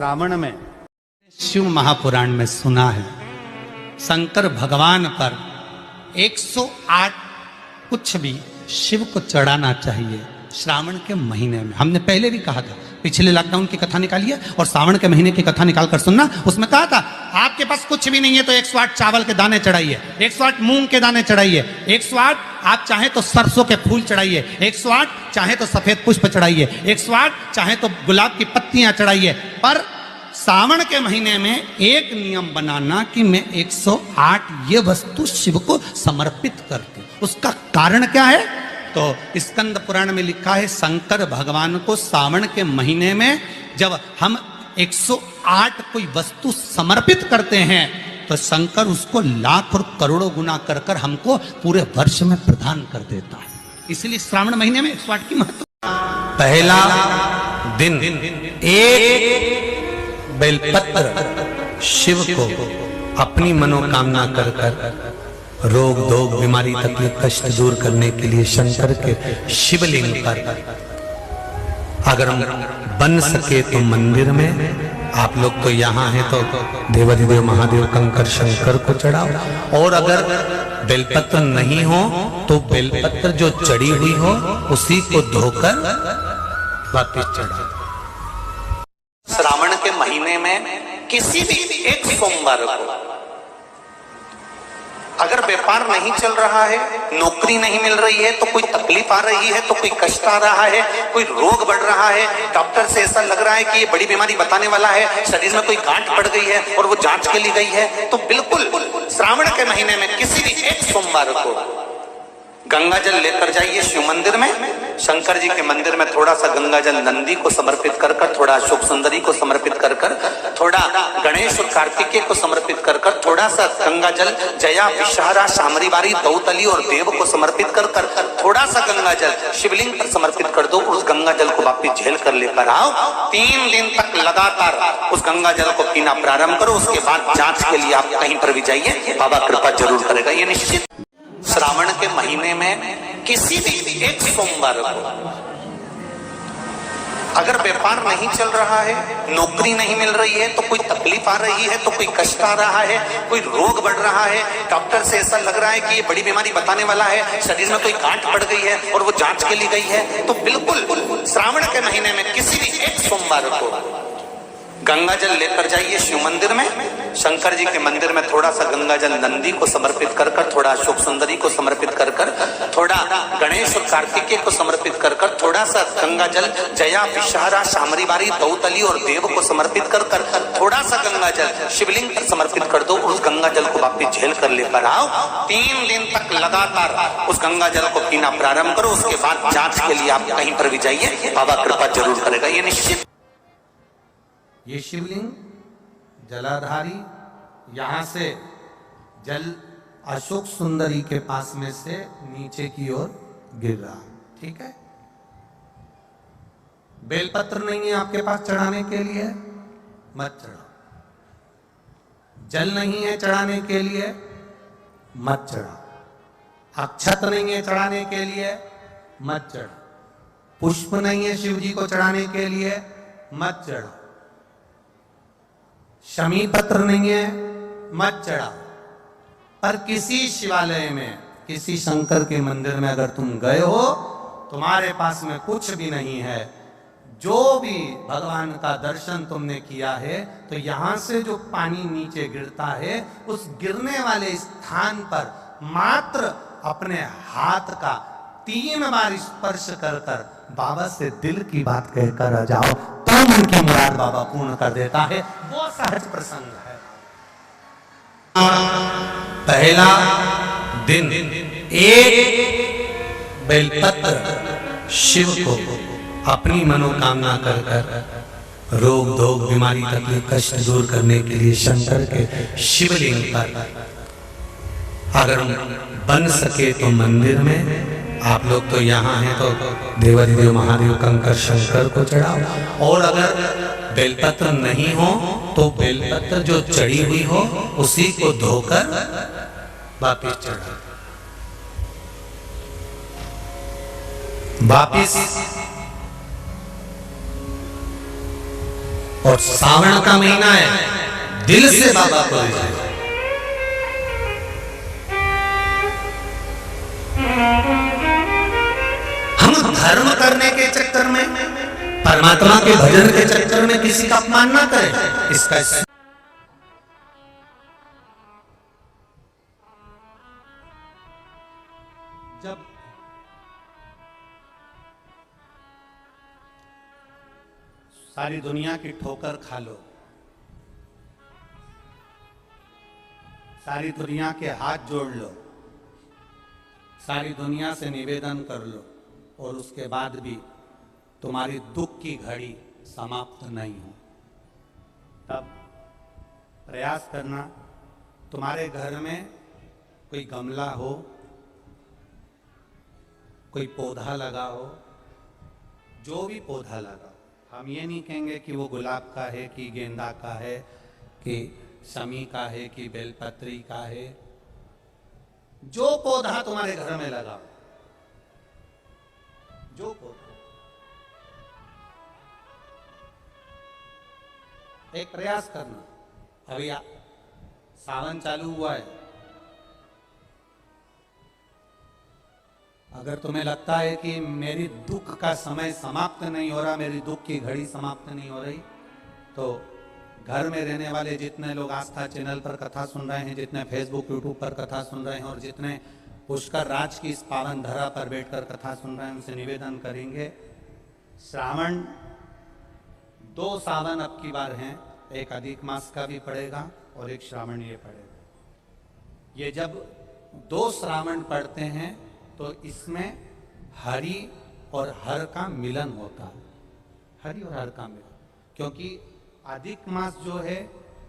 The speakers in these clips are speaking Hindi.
रावण में शिव महापुराण में सुना है शंकर भगवान पर 108 कुछ भी शिव को चढ़ाना चाहिए श्रावण के महीने में। हमने पहले भी कहा था, पिछले लॉकडाउन की कथा निकालिए और श्रावण के महीने की कथा निकाल कर सुनना। उसमें कहा था आपके पास कुछ भी नहीं है तो 108 चावल के दाने चढ़ाइए, 108 मूंग के दाने चढ़ाइए, 108 आप चाहे तो सरसों के फूल चढ़ाइए, 108 चाहे तो सफेद पुष्प चढ़ाइए, 108 चाहे तो गुलाब की पत्तियां चढ़ाइए। पर सावन के महीने में एक नियम बनाना कि मैं 108 ये वस्तु शिव को समर्पित करती। उसका कारण क्या है? तो स्कंद पुराण में लिखा है शंकर भगवान को सावन के महीने में जब हम 108 कोई वस्तु समर्पित करते हैं तो शंकर उसको लाख और करोड़ों गुना कर कर हमको पूरे वर्ष में प्रदान कर देता है। इसलिए श्रावण महीने में 108 की महत्व। पहला दिन एक बेलपत्र शिव को अपनी मनोकामना कर कर रोग धोग बीमारी तकलीफ कष्ट दूर करने के लिए शंकर के शिवलिंग पर अगर हम बन सके तो मंदिर में, आप लोग तो यहाँ हैं तो देवाधिदेव महादेव कंकर शंकर को चढ़ाओ। और अगर बेलपत्र नहीं हो तो बेलपत्र जो चढ़ी हुई हो उसी को धोकर वापिस चढ़ाओ। श्रावण के महीने में किसी भी एक सोमवार को अगर व्यापार नहीं चल रहा है, नौकरी नहीं मिल रही है, तो कोई तकलीफ आ रही है, तो कोई कष्ट आ रहा है, कोई रोग बढ़ रहा है, डॉक्टर से ऐसा लग रहा है कि ये बड़ी बीमारी बताने वाला है, शरीर में कोई गांठ पड़ गई है और वो जांच के लिए गई है, तो बिल्कुल श्रावण के महीने में किसी भी एक सोमवार को गंगा जल लेकर जाइए शिव मंदिर में। शंकर जी के मंदिर में थोड़ा सा गंगा जल नंदी को समर्पित कर कर, थोड़ा अशोक सुंदरी को समर्पित कर कर, थोड़ा गणेश और कार्तिकेय को समर्पित कर कर, थोड़ा सा गंगा जल जया विषहरा शामरीवारी दौतली और देव को समर्पित कर कर, थोड़ा सा गंगा जल शिवलिंग पर समर्पित कर दो। उस गंगा जल को वापिस झेल कर लेकर आओ। 3 दिन तक लगातार उस गंगा जल को पीना प्रारंभ करो। उसके बाद जांच के लिए आप कहीं पर भी जाइए, बाबा कृपा जरूर करेगा, ये निश्चित। श्रावण के महीने में किसी भी एक सोमवार को अगर व्यापार नहीं चल रहा है, नौकरी नहीं मिल रही है, तो कोई तकलीफ आ रही है, तो कोई कष्ट आ रहा है, कोई रोग बढ़ रहा है, डॉक्टर से ऐसा लग रहा है कि ये बड़ी बीमारी बताने वाला है, शरीर में कोई गांठ पड़ गई है और वो जांच के लिए गई है, तो बिल्कुल श्रावण के महीने में किसी भी एक सोमवार को गंगा जल लेकर जाइए शिव मंदिर में। शंकर जी के मंदिर में थोड़ा सा गंगा जल नंदी को समर्पित कर कर, थोड़ा अशोक सुंदरी को समर्पित कर कर, थोड़ा गणेश और कार्तिकेय को समर्पित कर कर, थोड़ा सा गंगा जल जया विषहरा शामरीवारी दौतली और देव को समर्पित कर कर, थोड़ा सा गंगा जल शिवलिंग पर समर्पित कर दो। उस गंगा जल को वापिस झेल कर लेकर आओ। 3 दिन तक लगातार उस गंगा जल को पीना प्रारंभ करो। उसके बाद जांच के लिए आप कहीं पर भी जाइए, बाबा कृपा जरूर करेगा, ये निश्चित। ये शिवलिंग जलाधारी यहां से जल अशोक सुंदरी के पास में से नीचे की ओर गिर रहा, ठीक है। बेलपत्र नहीं है आपके पास चढ़ाने के लिए, मत चढ़ाओ। जल नहीं है चढ़ाने के लिए, मत चढ़ाओ। अक्षत नहीं है चढ़ाने के लिए, मत चढ़ाओ। पुष्प नहीं है शिव जी को चढ़ाने के लिए, मत चढ़ाओ। शमी पत्र नहीं है, मत चढ़ाओ। पर किसी शिवालय में, किसी शंकर के मंदिर में अगर तुम गए हो, तुम्हारे पास में कुछ भी नहीं है, जो भी भगवान का दर्शन तुमने किया है, तो यहां से जो पानी नीचे गिरता है उस गिरने वाले स्थान पर मात्र अपने हाथ का 3 बार स्पर्श कर कर बाबा से दिल की बात कहकर आ जाओ, तो उनकी मुराद बाबा पूर्ण कर देता है। वो सहज प्रसंग है। पहला दिन एक बेलपत्र शिव को अपनी मनोकामना कर कर रोग धोग बीमारी तकलीफ कष्ट दूर करने के लिए शंकर के शिवलिंग पर अगर बन सके तो मंदिर में, आप लोग तो यहाँ हैं तो देवाधिदेव महादेव कंकर शंकर को चढ़ाओ। और अगर बेलपत्र नहीं हो तो बेलपत्र जो चढ़ी हुई हो उसी को धोकर वापिस चढ़ाओ। वापिस और सावन का महीना है, दिल से बाबा को ले जाए। हम धर्म करने के चक्कर में, परमात्मा के भजन के चक्कर में किसी का अपमान ना करें। इसका जब सारी दुनिया की ठोकर खा लो, सारी दुनिया के हाथ जोड़ लो, सारी दुनिया से निवेदन कर लो, और उसके बाद भी तुम्हारी दुख की घड़ी समाप्त नहीं हो, तब प्रयास करना तुम्हारे घर में कोई गमला हो, कोई पौधा लगा हो, जो भी पौधा लगा, हम ये नहीं कहेंगे कि वो गुलाब का है कि गेंदा का है कि शमी का है कि बेलपत्री का है, जो पौधा तुम्हारे घर में लगा, जो पौधा, एक प्रयास करना। अभी सावन चालू हुआ है, अगर तुम्हें लगता है कि मेरी दुख का समय समाप्त नहीं हो रहा, मेरी दुख की घड़ी समाप्त नहीं हो रही, तो घर में रहने वाले जितने लोग आस्था चैनल पर कथा सुन रहे हैं, जितने फेसबुक यूट्यूब पर कथा सुन रहे हैं, और जितने पुष्कर राज की इस पावन धरा पर बैठकर कथा सुन रहे हैं, उनसे निवेदन करेंगे, श्रावण 2 सावन अब की बार हैं, एक अधिक मास का भी पड़ेगा और एक श्रावण ये पड़ेगा। ये जब 2 श्रावण पड़ते हैं तो इसमें हरि और हर का मिलन होता है, हरि और हर का मिलन, क्योंकि अधिक मास जो है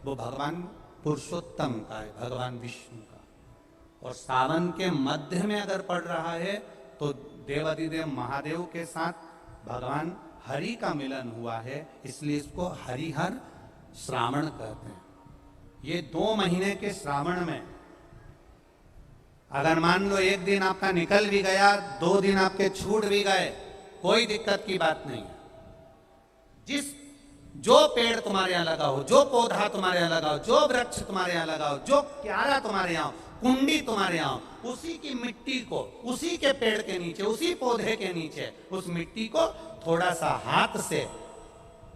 वो भगवान पुरुषोत्तम का है, भगवान विष्णु का, और सावन के मध्य में अगर पड़ रहा है तो देवाधिदेव महादेव के साथ भगवान हरि का मिलन हुआ है, इसलिए इसको हरिहर श्रावण कहते हैं। ये 2 महीने के श्रावण में अगर मान लो एक दिन आपका निकल भी गया, 2 दिन आपके छूट भी गए, कोई दिक्कत की बात नहीं है। जो पेड़ तुम्हारे यहाँ लगा हो, जो पौधा तुम्हारे यहाँ लगा हो, जो वृक्ष तुम्हारे यहाँ लगा हो, जो क्यारा तुम्हारे यहाँ, कुंडी तुम्हारे यहाँ, उसी की मिट्टी को, उसी के पेड़ के नीचे, उसी पौधे के नीचे, उस मिट्टी को थोड़ा सा हाथ से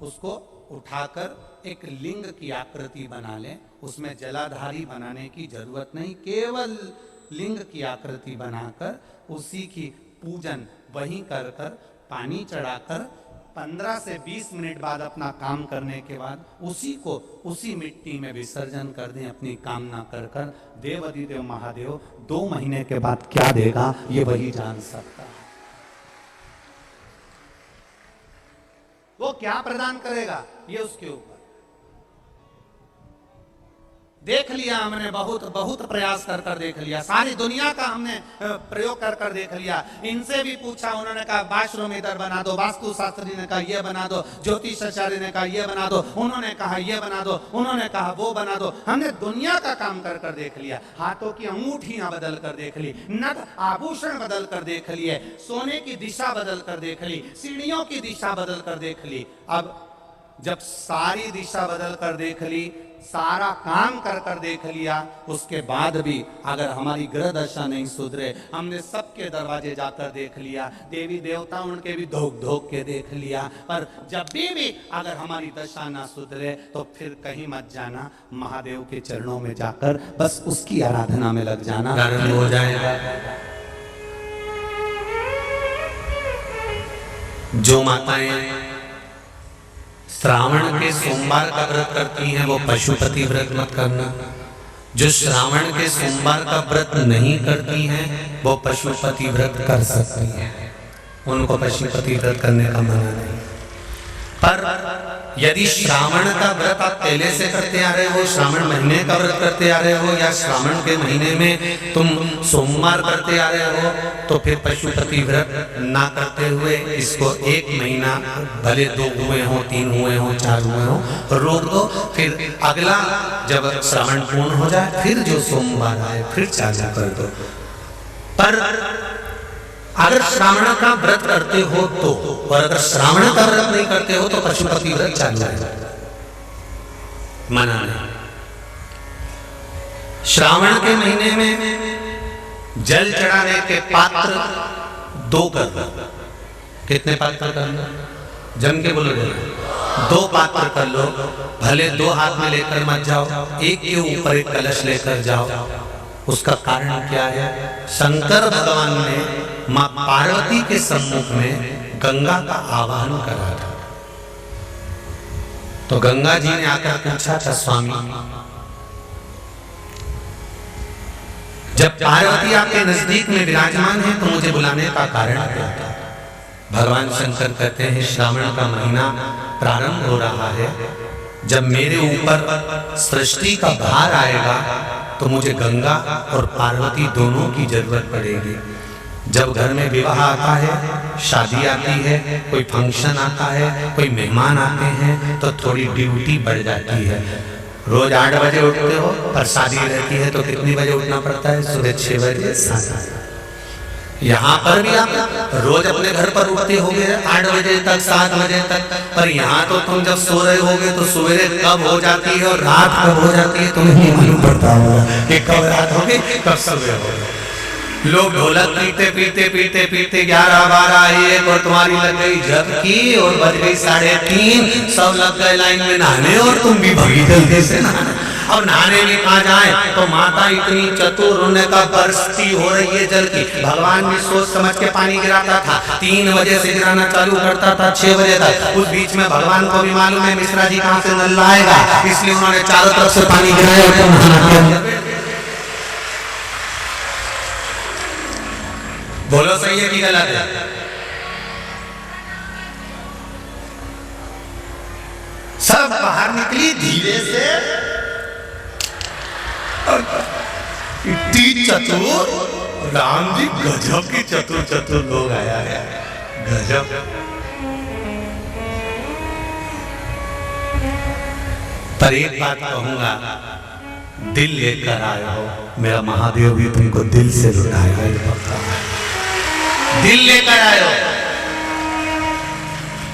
उसको उठाकर एक लिंग की आकृति बना ले। उसमें जलाधारी बनाने की जरूरत नहीं, केवल लिंग की आकृति बनाकर उसी की पूजन वहीं कर कर पानी चढ़ाकर 15 से 20 मिनट बाद अपना काम करने के बाद उसी को उसी मिट्टी में विसर्जन कर दें, अपनी कामना कर कर। देवाधिदेव महादेव 2 महीने के बाद क्या देगा ये वही जान सकता है। वो क्या प्रदान करेगा ये उसके ऊपर। देख लिया हमने, बहुत प्रयास कर कर देख लिया, सारी दुनिया का हमने प्रयोग कर कर देख लिया। इनसे भी पूछा, उन्होंने कहा बाथरूम इधर बना दो, वास्तु शास्त्री ने कहा ये बना दो, ज्योतिषाचार्य ने कहा ये बना दो, उन्होंने कहा ये बना दो, उन्होंने कहा वो बना दो। हमने दुनिया का काम कर कर देख लिया, हाथों की अंगूठियां बदल कर देख ली, नग आभूषण बदल कर देख लिए, सोने की दिशा बदल कर देख ली, सीढ़ियों की दिशा बदल कर देख ली। अब जब सारी दिशा बदल कर देख ली, सारा काम कर कर देख लिया, उसके बाद भी अगर हमारी ग्रह दशा नहीं सुधरे, हमने सबके दरवाजे जाकर देख लिया, देवी देवता उनके भी धोख धोख के देख लिया, पर जब भी अगर हमारी दशा ना सुधरे तो फिर कहीं मत जाना, महादेव के चरणों में जाकर बस उसकी आराधना में लग जाना, हो जाएगा। जो माताएं श्रावण के सोमवार का व्रत करती हैं वो पशुपति व्रत मत करना। जो श्रावण के सोमवार का व्रत नहीं करती हैं वो पशुपति व्रत कर सकती हैं, उनको पशुपति व्रत करने का मना नहीं। पर यदि श्रावण का व्रत आप पहले से करते आ रहे हो, श्रावण महीने का व्रत करते आ रहे हो, या श्रावण के महीने में तुम सोमवार करते आ रहे हो, तो फिर पशुपति व्रत ना करते हुए इसको 1 महीना, भले 2 हुए हो, 3 हुए हो, 4 हुए हो, रोक दो। फिर अगला जब श्रावण पूर्ण हो जाए फिर जो सोमवार आए फिर चालू कर दो। पर अगर श्रावण का व्रत करते हो तो, और अगर श्रावण का व्रत नहीं करते हो तो पशुपति व्रत चालू है। मना नहीं। श्रावण के महीने में जल चढ़ाने के पात्र 2 कर लो। कितने पात्र कर लो? जम के बोलो जरा। 2 पात्र कर लो, भले 2 हाथ में लेकर मत जाओ, एक के ऊपर एक कलश लेकर जाओ। उसका कारण क्या है? शंकर भगवान ने मां पार्वती के सम्मुख में गंगा का आवाहन करा था। तो गंगा जी ने आकर पूछा था, स्वामी जब पार्वती आपके नजदीक में विराजमान है तो मुझे बुलाने का कारण क्या था? भगवान शंकर कहते हैं, श्रावण का महीना प्रारंभ हो रहा है, जब मेरे ऊपर सृष्टि का भार आएगा तो मुझे गंगा और पार्वती दोनों की जरूरत पड़ेगी। जब घर में विवाह आता है, शादी आती है, कोई फंक्शन आता है, कोई मेहमान आते हैं, तो थोड़ी ड्यूटी बढ़ जाती है। रोज 8 बजे उठते हो, पर शादी रहती है तो कितनी बजे उठना पड़ता है? सुबह 6 बजे 7 बजे। यहाँ पर भी आप रोज अपने घर पर उठते होगे 8 बजे तक 7 बजे तक, पर यहाँ तो तुम जब सो रहे होगे तो सवेरे कब हो जाती है और रात कब हो जाती है तुम्हें नहीं मालूम पड़ता होगा कि कब रात होगी कब सुबह होगी। लोग ढोलक पीते पीते पीते पीते 11, 12, 1 और तुम्हारी लग गई झपकी और बज गई 3:30, सब लग गए लाइन में नहाने और तुम भी भगी जल्दी से नहाने। और नहाने भी कहा जाए तो माता इतनी चतुर, उन्हें का बरसती हो रही है जल की। भगवान भी सोच समझ के पानी गिराता था, 3 बजे से गिराना चालू करता था 6 बजे तक। उस बीच में भगवान को भी मालूम है मिश्रा जी कहां से नल लाएगा, इसलिए उन्होंने चारों तरफ से पानी गिराया और नहाना। बोलो सही है कि गलत है? सब बाहर निकली धीरे से, इतनी चतुर राम जी, गजब की चतुर लोग आया है, गजब। पर एक बात कहूंगा, दिल लेकर आए हो, मेरा महादेव भी तुमको दिल से लुटाएगा। दिल लेकर आए हो।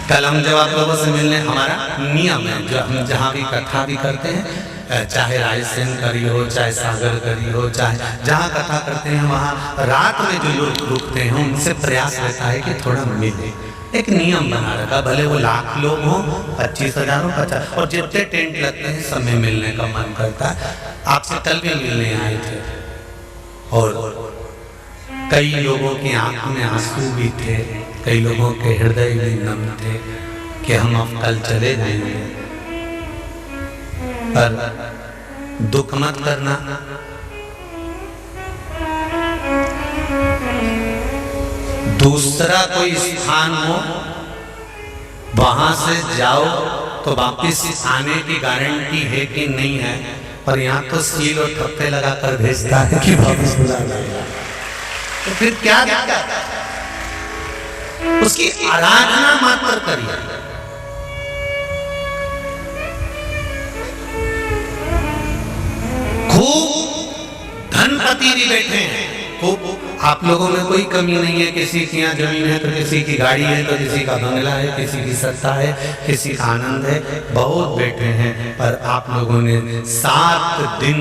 कल हम जब आप लोगों से मिलने, हमारा नियम है जो हम जहाँ भी कथा भी करते हैं, चाहे रायसेन करी हो, चाहे सागर करी हो, चाहे जहाँ कथा करते हैं वहाँ रात में जो लोग रुकते हैं उनसे प्रयास रहता है कि थोड़ा मिले। एक नियम बना रखा, भले वो लाख लोग हों, 25,000 हो, 50, और जितने टेंट लगते हैं सब में मिलने का मन करता है। आपसे कल भी मिलने आए थे और कई लोगों की आंख में आंसू भी थे, कई लोगों के हृदय भी नम थे कि हम अब कल चले जाएंगे। पर दुख मत करना, दूसरा कोई स्थान हो वहां से जाओ तो वापिस आने की गारंटी है कि नहीं है, पर यहाँ तो सील और ठप्पे लगाकर भेजता है कि वापिस बुला लाएगा। तो फिर क्या दिक्कत? उसकी आराधना मात्र करिए। खूब धनपति भी बैठे हैं, खूब। आप लोगों में कोई कमी नहीं है, किसी की यहाँ जमीन है तो किसी की गाड़ी है तो किसी का बंगला है, किसी की सत्ता है, किसी का आनंद है, बहुत बैठे हैं। पर आप लोगों ने 7 दिन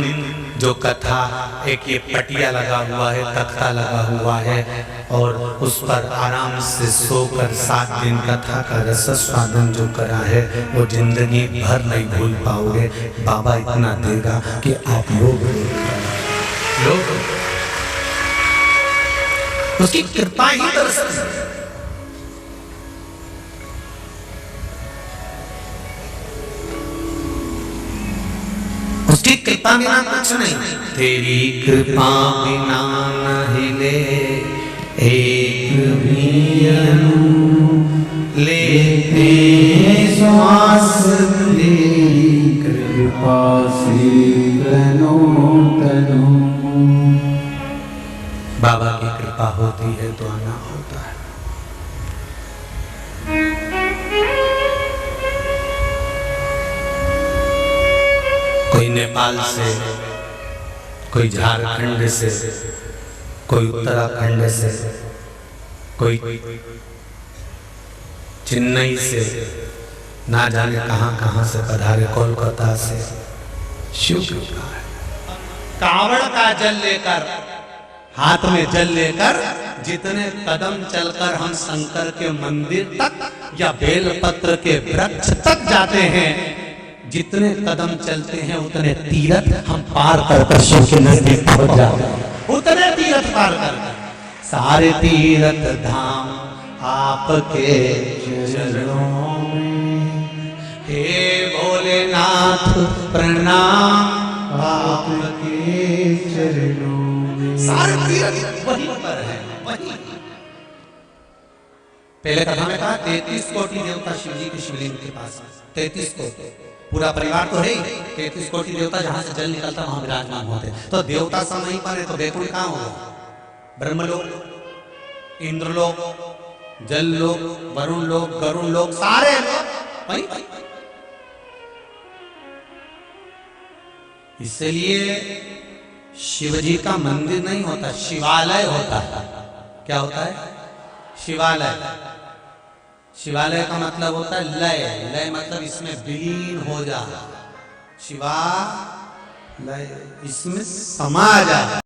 जो कथा, एक ये पटिया लगा हुआ है, तख्ता लगा हुआ है और उस पर आराम से सोकर 7 दिन कथा का रस स्वादन जो करा है वो जिंदगी भर नहीं भूल पाओगे। बाबा इतना देगा कि आप लोग उसकी कृपा ही बरसती है। उसकी कृपा बिना कुछ नहीं, तेरी कृपा बिना न हिले एक भी अणु, लेते श्वास तेरी कृपा से तनो तनो। बाबा की कृपा होती है तो आना होता है। कोई नेपाल से, कोई झारखंड से, कोई उत्तराखंड से, कोई चेन्नई से, ना जाने कहां कहां से पधारे, कोलकाता से शिव कृपा है। कावड़ का जल लेकर, हाथ में जल लेकर जितने कदम चलकर हम शंकर के मंदिर तक या बेलपत्र के वृक्ष तक जाते हैं, जितने कदम चलते हैं उतने तीरथ हम पार कर शिव के नजदीक पहुंच जाते हैं। उतने तीरथ पार कर, सारे तीरथ धाम आपके चरणों में, हे भोलेनाथ प्रणाम आपके चरणों में। सारे तीरथ वहीं पर है, वहीं। पहले कथा में कहा 33 कोटि देवता शिव जी के शिवलिंग के पास, 33 कोटि, पूरा परिवार तो है ही, 33 कोटि देवता जहां से जल निकलता वहां विराजमान होते। तो देवता सब वहीं पर है, तो बैकुंठ कहां होगा? ब्रह्मलोक, इंद्रलोक, जल लोक, वरुण लोक, गरुण लोक, सारे लोग वहीं। इसलिए शिव जी का मंदिर नहीं होता, शिवालय होता है। क्या होता है? शिवालय। शिवालय का मतलब होता है लय, लय मतलब इसमें विलीन हो जा, शिवालय इसमें समा जा।